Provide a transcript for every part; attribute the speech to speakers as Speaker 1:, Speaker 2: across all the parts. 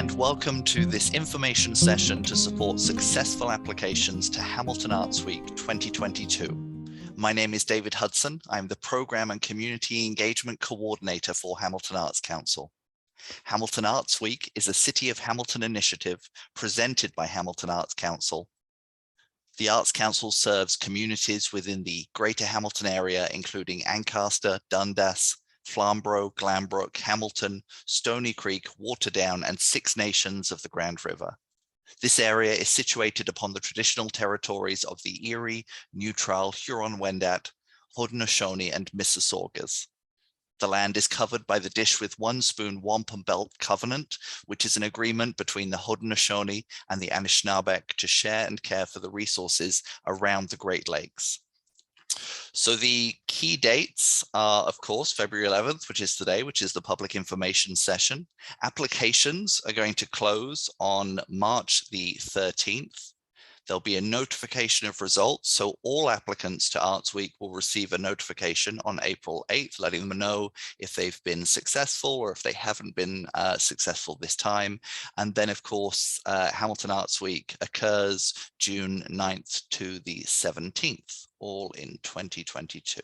Speaker 1: and welcome to this information session to support successful applications to Hamilton Arts Week 2022. My name is David Hudson. I'm the Program and Community Engagement Coordinator for Hamilton Arts Council. Hamilton Arts Week is a City of Hamilton initiative presented by Hamilton Arts Council. The Arts Council serves communities within the Greater Hamilton area, including Ancaster, Dundas, Flamborough, Glanbrook, Hamilton, Stony Creek, Waterdown, and Six Nations of the Grand River. This area is situated upon the traditional territories of the Erie, Neutral, Huron-Wendat, Haudenosaunee, and Mississaugas. The land is covered by the Dish with One Spoon Wampum Belt Covenant, which is an agreement between the Haudenosaunee and the Anishinaabeg to share and care for the resources around the Great Lakes. So the key dates are, of course, February 11th, which is today, which is the public information session. Applications are going to close on March the 13th. There'll be a notification of results. So all applicants to Arts Week will receive a notification on April 8th, letting them know if they've been successful or if they haven't been successful this time. And then, of course, Hamilton Arts Week occurs June 9th to the 17th, all in 2022.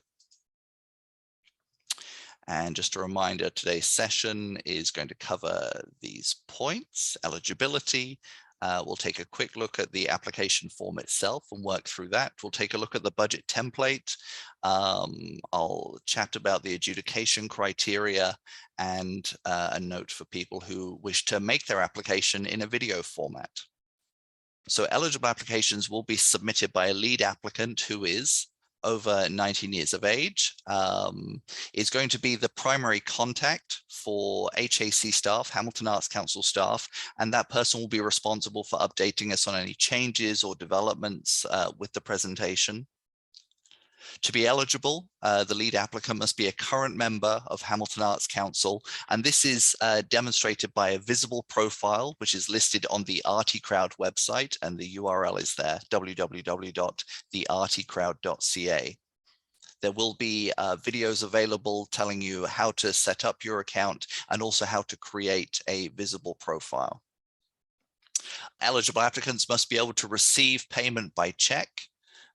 Speaker 1: And just a reminder, today's session is going to cover these points: eligibility. We'll take a quick look at the application form itself and work through that. We'll take a look at the budget template. I'll chat about the adjudication criteria and a note for people who wish to make their application in a video format. So eligible applications will be submitted by a lead applicant who is over 19 years of age, is going to be the primary contact for HAC staff, Hamilton Arts Council staff, and that person will be responsible for updating us on any changes or developments with the presentation. To be eligible, the lead applicant must be a current member of Hamilton Arts Council, and this is demonstrated by a visible profile, which is listed on the ArtyCrowd website, and the URL is there, www.theartycrowd.ca. There will be videos available telling you how to set up your account and also how to create a visible profile. Eligible applicants must be able to receive payment by check.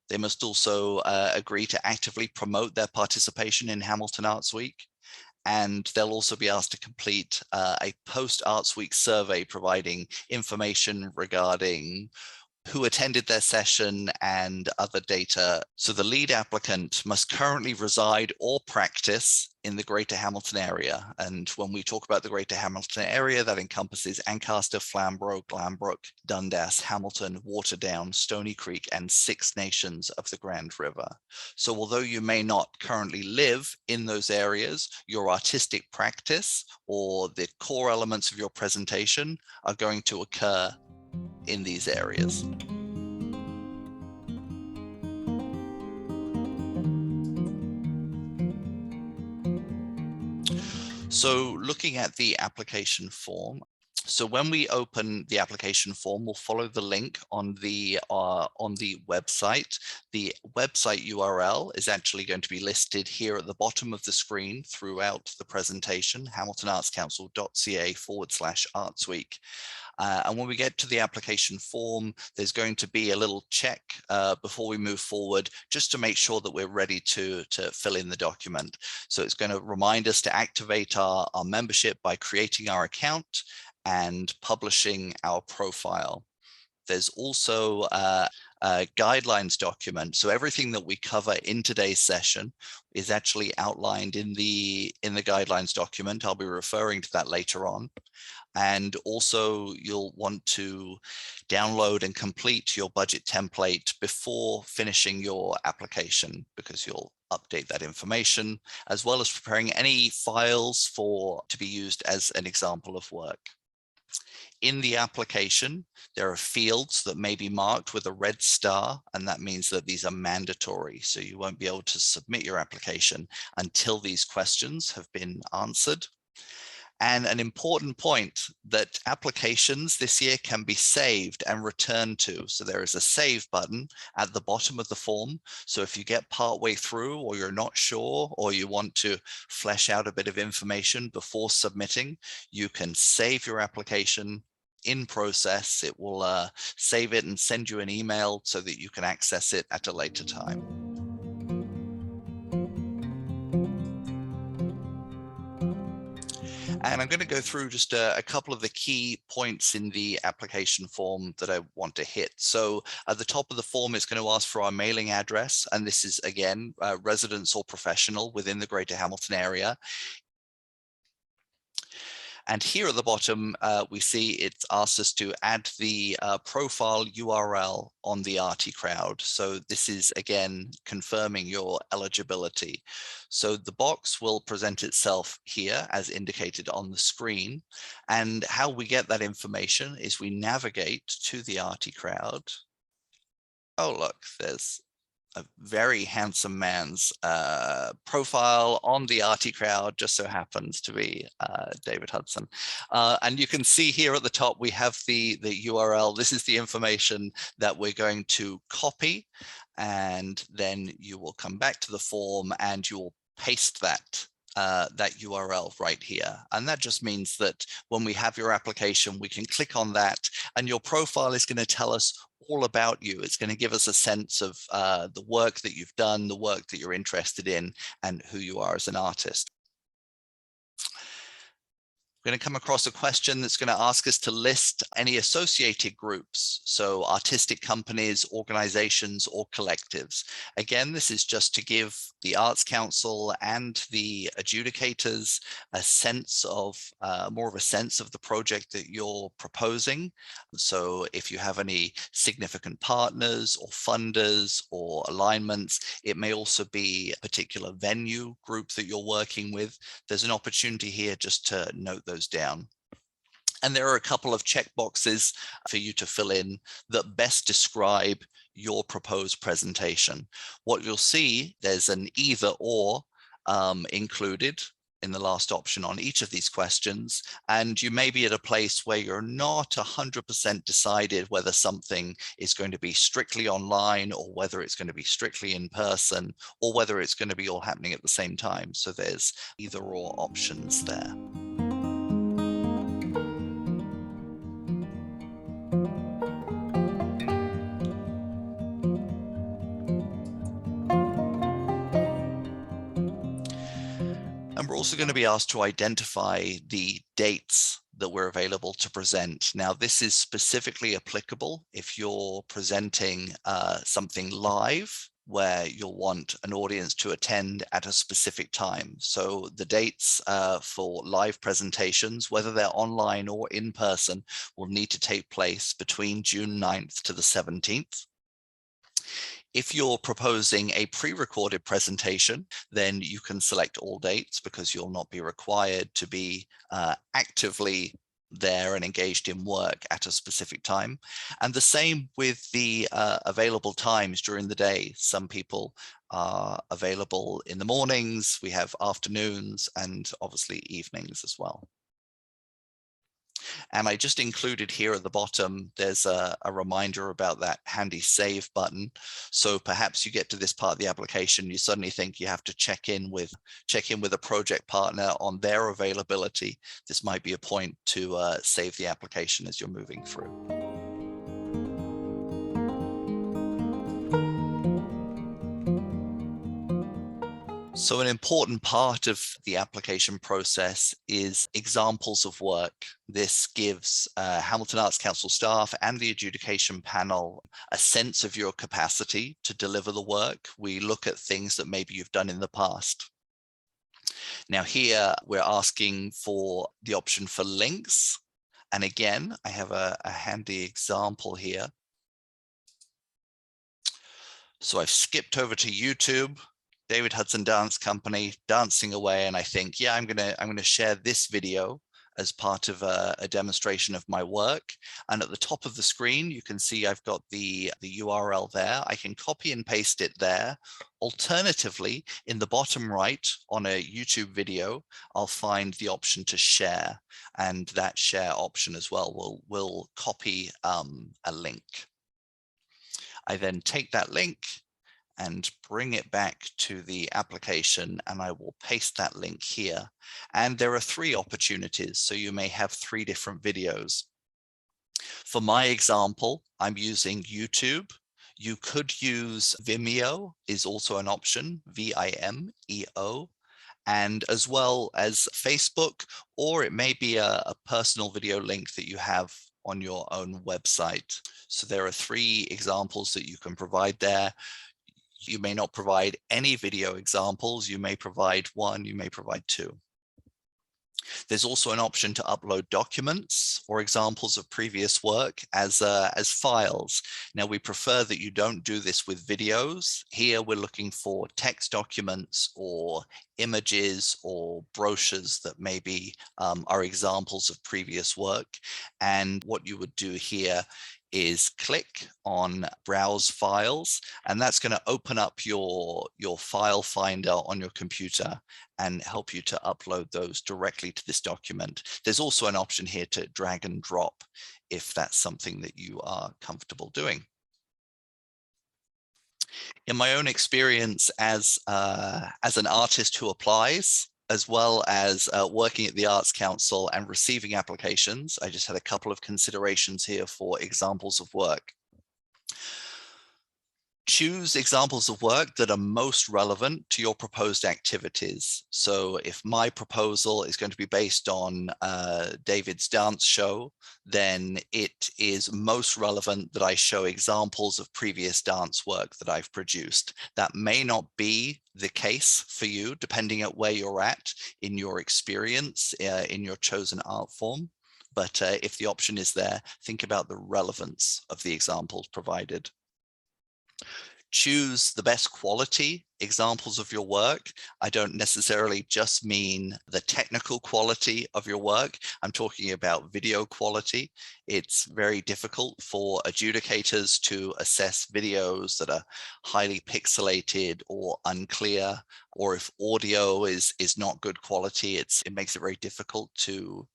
Speaker 1: They must also agree to actively promote their participation in Hamilton Arts Week. And they'll also be asked to complete a post-Arts Week survey providing information regarding who attended their session and other data. So the lead applicant must currently reside or practice in the Greater Hamilton area. And when we talk about the Greater Hamilton area, that encompasses Ancaster, Flamborough, Glanbrook, Dundas, Hamilton, Waterdown, Stony Creek, and Six Nations of the Grand River. So although you may not currently live in those areas, your artistic practice or the core elements of your presentation are going to occur in these areas. So looking at the application form, so when we open the application form, we'll follow the link on the website. The website URL is actually going to be listed here at the bottom of the screen throughout the presentation, hamiltonartscouncil.ca/Arts Week. And when we get to the application form, there's going to be a little check before we move forward, just to make sure that we're ready to fill in the document. So it's going to remind us to activate our membership by creating our account and publishing our profile. There's also a guidelines document. So everything that we cover in today's session is actually outlined in the guidelines document. I'll be referring to that later on. And also you'll want to download and complete your budget template before finishing your application, because you'll update that information, as well as preparing any files to be used as an example of work. In the application, there are fields that may be marked with a red star, and that means that these are mandatory. So you won't be able to submit your application until these questions have been answered. And an important point, that applications this year can be saved and returned to. So there is a save button at the bottom of the form. So if you get partway through, or you're not sure, or you want to flesh out a bit of information before submitting, you can save your application in process. It will save it and send you an email so that you can access it at a later time. And I'm going to go through just a couple of the key points in the application form that I want to hit. So at the top of the form, it's going to ask for our mailing address. And this is, again, residence or professional within the Greater Hamilton area. And here at the bottom, we see it asks us to add the profile URL on the RT Crowd. So this is, again, confirming your eligibility. So the box will present itself here as indicated on the screen. And how we get that information is we navigate to the RT Crowd. Oh, look, there's a very handsome man's profile on the RT Crowd, just so happens to be David Hudson. And you can see here at the top, we have the URL. This is the information that we're going to copy. And then you will come back to the form and you will paste that URL right here. And that just means that when we have your application, we can click on that and your profile is going to tell us all about you. It's going to give us a sense of the work that you've done, the work that you're interested in, and who you are as an artist. We're going to come across a question that's going to ask us to list any associated groups, so artistic companies, organizations, or collectives. Again, this is just to give the Arts Council and the adjudicators a sense of, more of a sense of the project that you're proposing. So if you have any significant partners or funders or alignments, it may also be a particular venue group that you're working with. There's an opportunity here just to note those down. And there are a couple of checkboxes for you to fill in that best describe your proposed presentation. What you'll see, there's an either or included in the last option on each of these questions. And you may be at a place where you're not 100% decided whether something is going to be strictly online or whether it's going to be strictly in person or whether it's going to be all happening at the same time. So there's either or options there. And we're also going to be asked to identify the dates that we're available to present. Now, this is specifically applicable if you're presenting something live where you'll want an audience to attend at a specific time. So the dates for live presentations, whether they're online or in person, will need to take place between June 9th to the 17th. If you're proposing a pre-recorded presentation, then you can select all dates because you'll not be required to be actively there and engaged in work at a specific time. And the same with the available times during the day. Some people are available in the mornings, we have afternoons, and obviously evenings as well. And I just included here at the bottom, there's a reminder about that handy save button. So perhaps you get to this part of the application, you suddenly think you have to check in with a project partner on their availability. This might be a point to save the application as you're moving through. So an important part of the application process is examples of work. This gives Hamilton Arts Council staff and the adjudication panel a sense of your capacity to deliver the work. We look at things that maybe you've done in the past. Now here we're asking for the option for links. And again, I have a handy example here. So I've skipped over to YouTube. David Hudson Dance Company, dancing away, and I think, yeah, I'm gonna share this video as part of a demonstration of my work. And at the top of the screen, you can see I've got the URL there. I can copy and paste it there. Alternatively, in the bottom right on a YouTube video, I'll find the option to share, and that share option as well will copy a link. I then take that link and bring it back to the application, and I will paste that link here. And there are 3 opportunities, so you may have 3 different videos. For my example, I'm using YouTube. You could use Vimeo is also an option, Vimeo, and as well as Facebook, or it may be a personal video link that you have on your own website. So there are 3 examples that you can provide there. You may not provide any video examples. You may provide 1, you may provide 2. There's also an option to upload documents or examples of previous work as files. Now, we prefer that you don't do this with videos. Here, we're looking for text documents or images or brochures that maybe are examples of previous work. And what you would do here is click on Browse Files, and that's going to open up your file finder on your computer and help you to upload those directly to this document. There's also an option here to drag and drop if that's something that you are comfortable doing. In my own experience as an artist who applies, as well as working at the Arts Council and receiving applications, I just had a couple of considerations here for examples of work. Choose examples of work that are most relevant to your proposed activities. So if my proposal is going to be based on David's dance show, then it is most relevant that I show examples of previous dance work that I've produced. That may not be the case for you, depending on where you're at in your experience in your chosen art form. But if the option is there, think about the relevance of the examples provided. Choose the best quality examples of your work. I don't necessarily just mean the technical quality of your work. I'm talking about video quality. It's very difficult for adjudicators to assess videos that are highly pixelated or unclear, or if audio is not good quality, it makes it very difficult to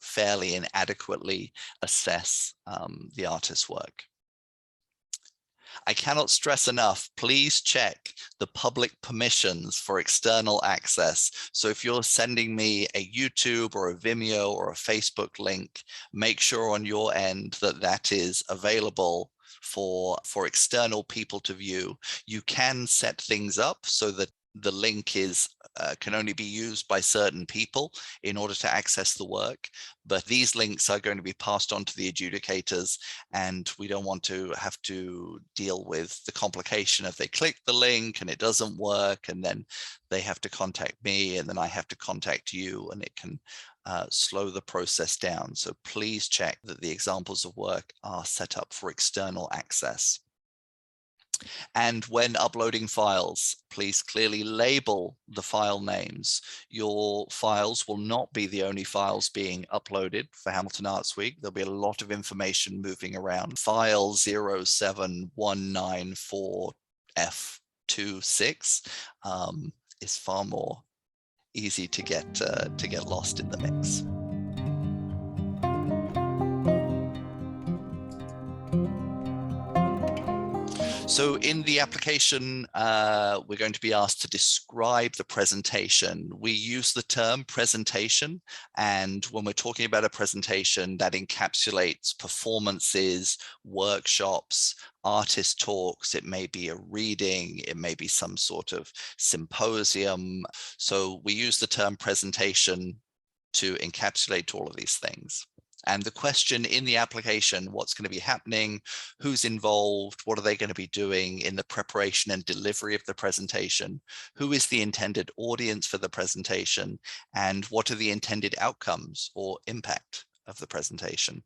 Speaker 1: fairly and adequately assess the artist's work. I cannot stress enough, please check the public permissions for external access. So if you're sending me a YouTube or a Vimeo or a Facebook link, make sure on your end that that is available for external people to view. You can set things up so that the link is can only be used by certain people in order to access the work. But these links are going to be passed on to the adjudicators, and we don't want to have to deal with the complication if they click the link and it doesn't work, and then they have to contact me, and then I have to contact you, and it can slow the process down. So please check that the examples of work are set up for external access. And when uploading files, please clearly label the file names. Your files will not be the only files being uploaded for Hamilton Arts Week. There'll be a lot of information moving around. File 07194F26 is far more easy to get lost in the mix. So in the application, we're going to be asked to describe the presentation. We use the term presentation, and when we're talking about a presentation, that encapsulates performances, workshops, artist talks. It may be a reading, it may be some sort of symposium. So we use the term presentation to encapsulate all of these things. And the question in the application, what's going to be happening, who's involved, what are they going to be doing in the preparation and delivery of the presentation, who is the intended audience for the presentation, and what are the intended outcomes or impact of the presentation.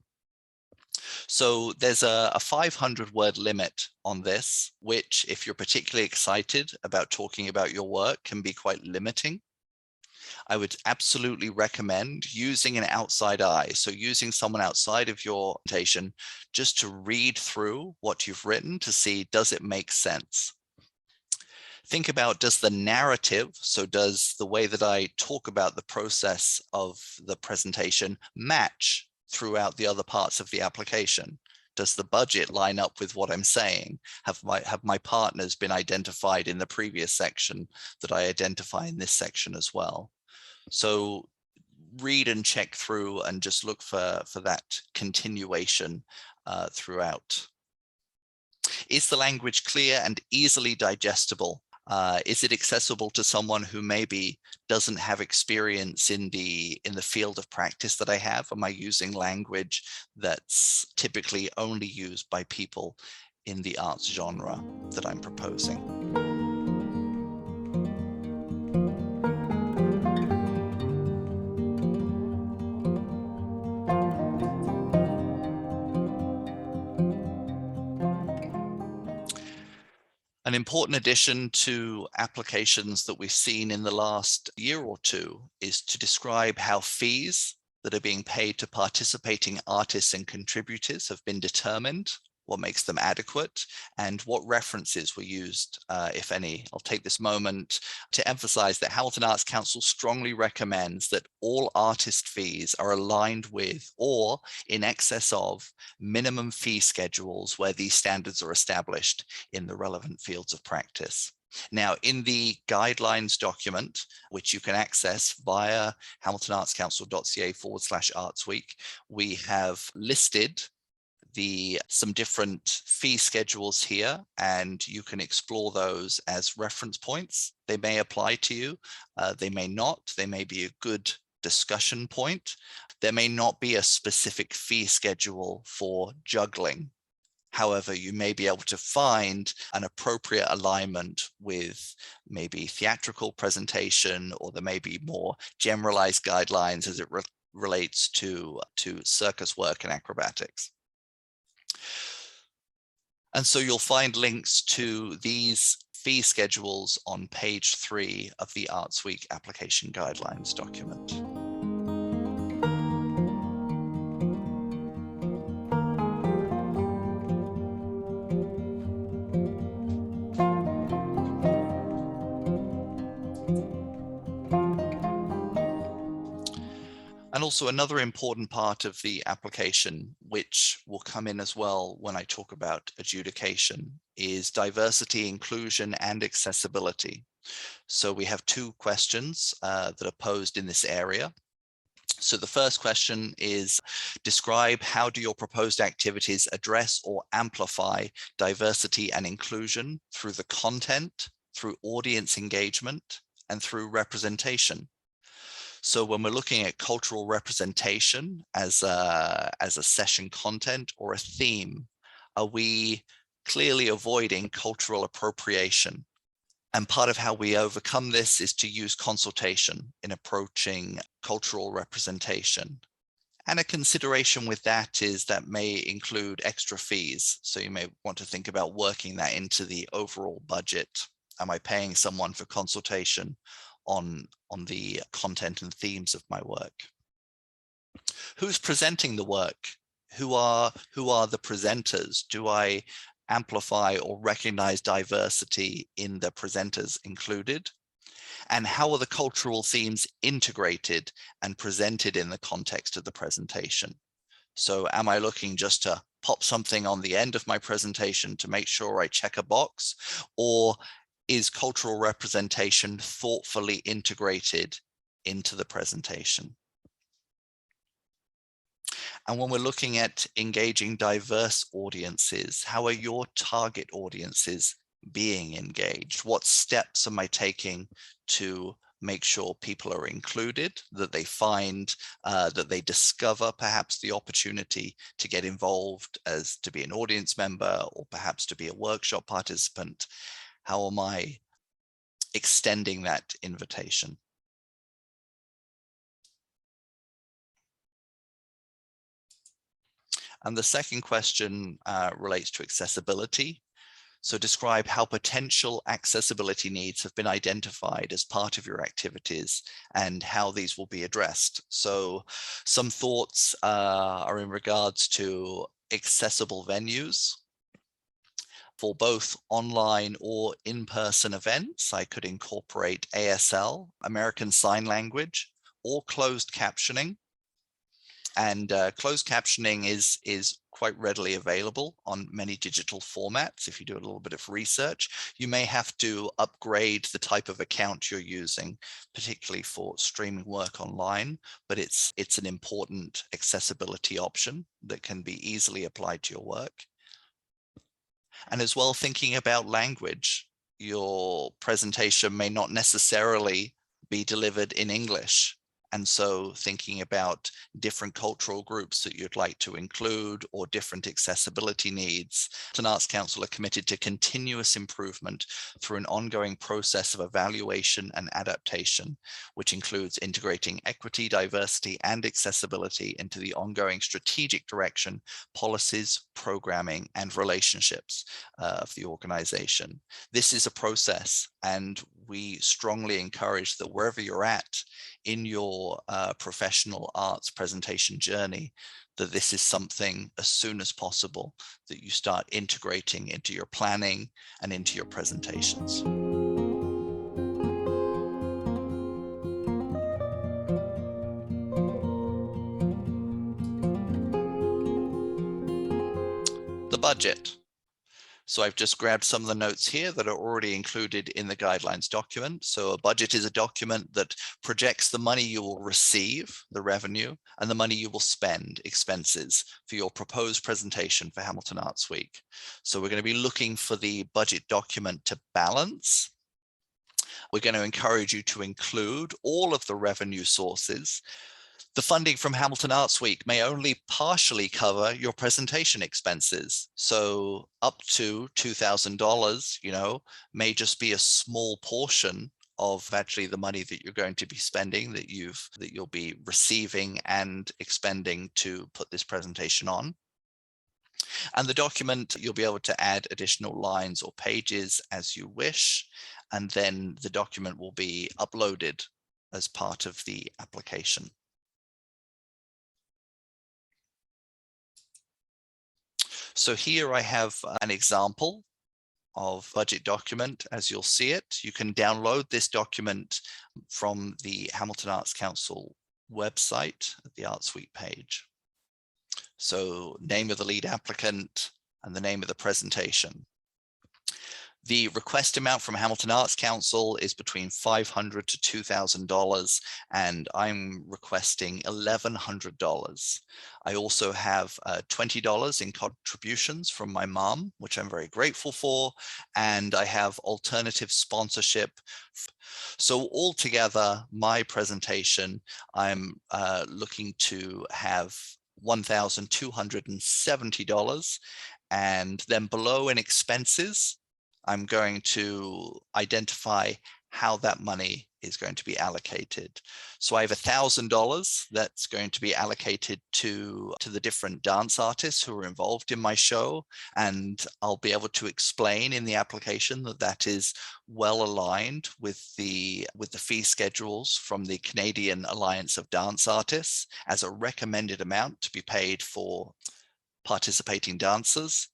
Speaker 1: So there's a 500-word limit on this, which, if you're particularly excited about talking about your work, can be quite limiting. I would absolutely recommend using an outside eye. So using someone outside of your presentation just to read through what you've written to see, does it make sense? Think about, does the narrative, so does the way that I talk about the process of the presentation match throughout the other parts of the application? Does the budget line up with what I'm saying? Have my partners been identified in the previous section that I identify in this section as well? So read and check through and just look for that continuation throughout. Is the language clear and easily digestible? Is it accessible to someone who maybe doesn't have experience in the field of practice that I have? Am I using language that's typically only used by people in the arts genre that I'm proposing? An important addition to applications that we've seen in the last year or two is to describe how fees that are being paid to participating artists and contributors have been determined, what makes them adequate, and what references were used, if any. I'll take this moment to emphasize that Hamilton Arts Council strongly recommends that all artist fees are aligned with or in excess of minimum fee schedules where these standards are established in the relevant fields of practice. Now, in the guidelines document, which you can access via hamiltonartscouncil.ca/artsweek, we have listed some different fee schedules here, and you can explore those as reference points. They may apply to you, they may not. They may be a good discussion point. There may not be a specific fee schedule for juggling. However, you may be able to find an appropriate alignment with maybe theatrical presentation, or there may be more generalized guidelines as it relates to circus work and acrobatics. And so you'll find links to these fee schedules on page 3 of the Arts Week application guidelines document. And also another important part of the application, which will come in as well when I talk about adjudication, is diversity, inclusion, and accessibility. So we have 2 questions that are posed in this area. So the first question is, describe how do your proposed activities address or amplify diversity and inclusion through the content, through audience engagement, and through representation. So when we're looking at cultural representation as a session content or a theme, are we clearly avoiding cultural appropriation? And part of how we overcome this is to use consultation in approaching cultural representation. And a consideration with that is that may include extra fees. So you may want to think about working that into the overall budget. Am I paying someone for consultation on the content and themes of my work? Who's presenting the work? Who are the presenters? Do I amplify or recognize diversity in the presenters included? And how are the cultural themes integrated and presented in the context of the presentation? So am I looking just to pop something on the end of my presentation to make sure I check a box, or is cultural representation thoughtfully integrated into the presentation? And when we're looking at engaging diverse audiences, how are your target audiences being engaged? What steps am I taking to make sure people are included, that they find, that they discover perhaps the opportunity to get involved as to be an audience member, or perhaps to be a workshop participant? How am I extending that invitation? And the second question relates to accessibility. So describe how potential accessibility needs have been identified as part of your activities and how these will be addressed. So some thoughts are in regards to accessible venues. For both online or in-person events, I could incorporate ASL, American Sign Language, or closed captioning. And closed captioning is quite readily available on many digital formats. If you do a little bit of research, you may have to upgrade the type of account you're using, particularly for streaming work online, but it's an important accessibility option that can be easily applied to your work. And as well, thinking about language, your presentation may not necessarily be delivered in English. And so thinking about different cultural groups that you'd like to include or different accessibility needs. An Arts Council are committed to continuous improvement through an ongoing process of evaluation and adaptation, which includes integrating equity, diversity, and accessibility into the ongoing strategic direction, policies, programming, and relationships of the organization. This is a process, and we strongly encourage that wherever you're at in your professional arts presentation journey, that this is something as soon as possible that you start integrating into your planning and into your presentations. The budget. So I've just grabbed some of the notes here that are already included in the guidelines document. So a budget is a document that projects the money you will receive, the revenue, and the money you will spend, expenses, for your proposed presentation for Hamilton Arts Week. So we're going to be looking for the budget document to balance. We're going to encourage you to include all of the revenue sources. The funding from Hamilton Arts Week may only partially cover your presentation expenses. So up to $2,000, may just be a small portion of actually the money that you're going to be spending, that you'll be receiving and expending to put this presentation on. And the document, you'll be able to add additional lines or pages as you wish, and then the document will be uploaded as part of the application. So here I have an example of budget document as you'll see it. You can download this document from the Hamilton Arts Council website at the Arts Week page. So name of the lead applicant and the name of the presentation. The request amount from Hamilton Arts Council is between $500 to $2,000, and I'm requesting $1,100. I also have $20 in contributions from my mom, which I'm very grateful for, and I have alternative sponsorship. So altogether, my presentation, I'm looking to have $1,270, and then below in expenses, I'm going to identify how that money is going to be allocated. So I have $1,000 that's going to be allocated to the different dance artists who are involved in my show. And I'll be able to explain in the application that that is well aligned with the fee schedules from the Canadian Alliance of Dance Artists as a recommended amount to be paid for participating dancers.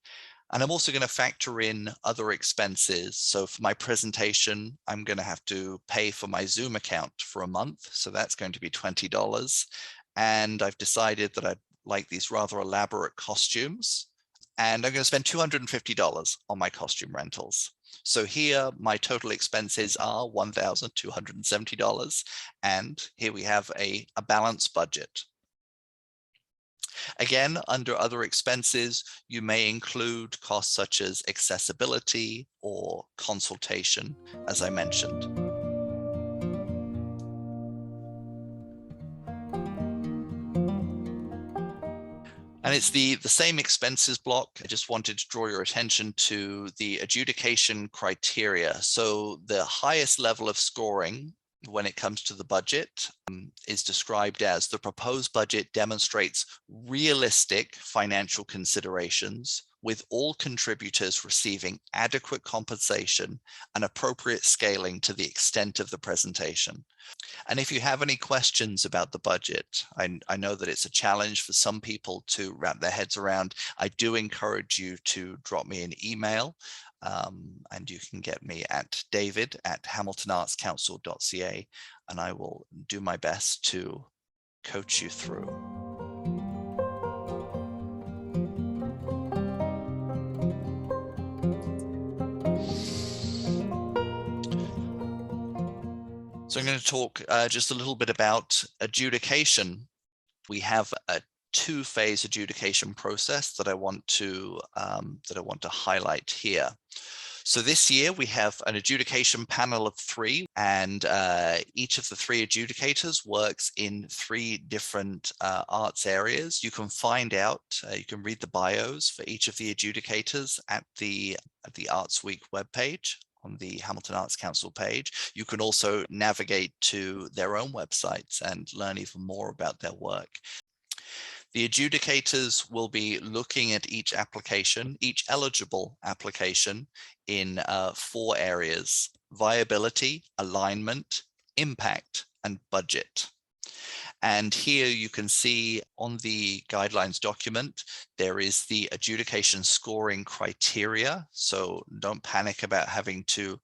Speaker 1: And I'm also going to factor in other expenses. So for my presentation, I'm going to have to pay for my Zoom account for a month. So that's going to be $20. And I've decided that I'd like these rather elaborate costumes. And I'm going to spend $250 on my costume rentals. So here, my total expenses are $1,270. And here we have a balanced budget. Again, under other expenses, you may include costs such as accessibility or consultation, as I mentioned. And it's the same expenses block. I just wanted to draw your attention to the adjudication criteria. So the highest level of scoring when it comes to the budget is described as the proposed budget demonstrates realistic financial considerations with all contributors receiving adequate compensation and appropriate scaling to the extent of the presentation. And if you have any questions about the budget, I know that it's a challenge for some people to wrap their heads around. I do encourage you to drop me an email. And you can get me at david@hamiltonartscouncil.ca, and I will do my best to coach you through. So I'm going to talk just a little bit about adjudication. We have a two-phase adjudication process that I want to highlight here. So this year we have an adjudication panel of 3, and each of the 3 adjudicators works in 3 different arts areas. You can find out, you can read the bios for each of the adjudicators at the Arts Week webpage on the Hamilton Arts Council page. You can also navigate to their own websites and learn even more about their work. The adjudicators will be looking at each application, each eligible application, in 4 areas: viability, alignment, impact, and budget. And here you can see on the guidelines document, there is the adjudication scoring criteria. So don't panic about having to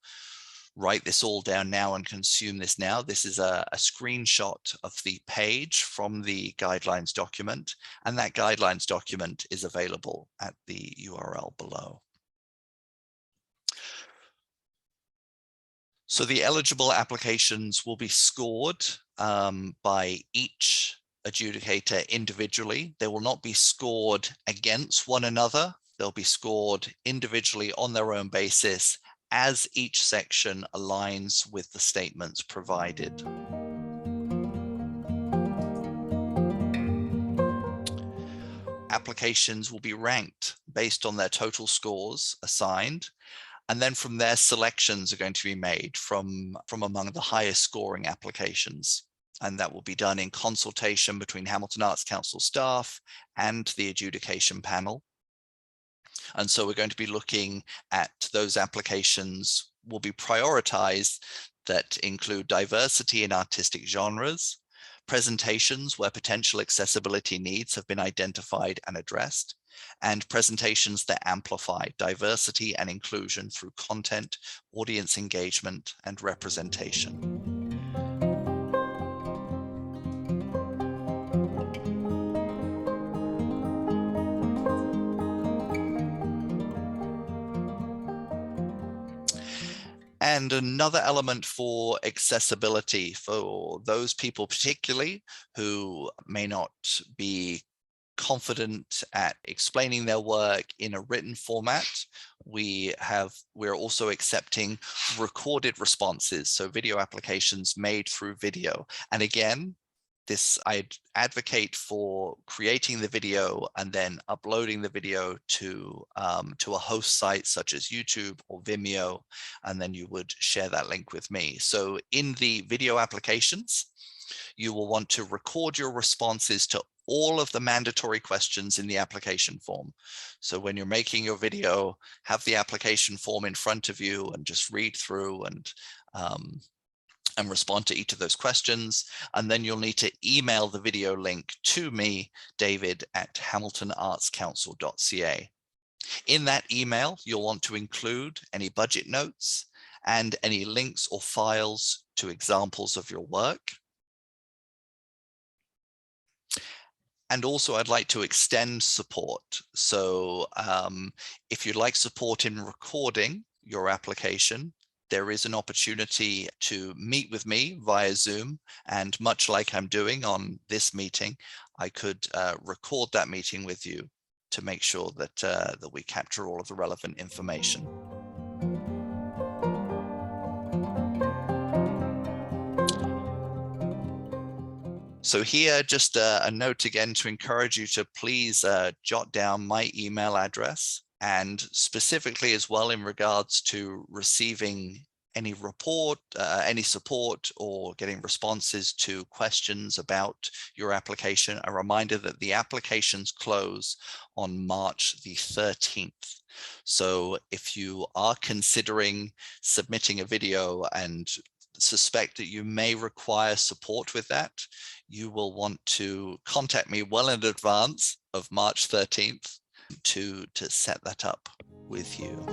Speaker 1: write this all down now and consume this now. This is a screenshot of the page from the guidelines document, and that guidelines document is available at the URL below. So the eligible applications will be scored by each adjudicator individually. They will not be scored against one another. They'll be scored individually on their own basis as each section aligns with the statements provided. Applications will be ranked based on their total scores assigned, and then from there, selections are going to be made from among the highest scoring applications. And that will be done in consultation between Hamilton Arts Council staff and the adjudication panel. And so we're going to be looking at those applications will be prioritized that include diversity in artistic genres, presentations where potential accessibility needs have been identified and addressed, and presentations that amplify diversity and inclusion through content, audience engagement, and representation. And another element for accessibility for those people particularly who may not be confident at explaining their work in a written format, we're also accepting recorded responses, so video applications made through video. And again, I'd advocate for creating the video and then uploading the video to a host site such as YouTube or Vimeo, and then you would share that link with me. So in the video applications, you will want to record your responses to all of the mandatory questions in the application form. So when you're making your video, have the application form in front of you and just read through and respond to each of those questions. And then you'll need to email the video link to me, David, at hamiltonartscouncil.ca. In that email, you'll want to include any budget notes and any links or files to examples of your work. And also, I'd like to extend support. So if you'd like support in recording your application, there is an opportunity to meet with me via Zoom. And much like I'm doing on this meeting, I could record that meeting with you to make sure that, that we capture all of the relevant information. So here, just a note again to encourage you to please jot down my email address, and specifically as well in regards to receiving any any support or getting responses to questions about your application. A reminder that the applications close on March the 13th. So if you are considering submitting a video and suspect that you may require support with that, you will want to contact me well in advance of March 13th to set that up with you.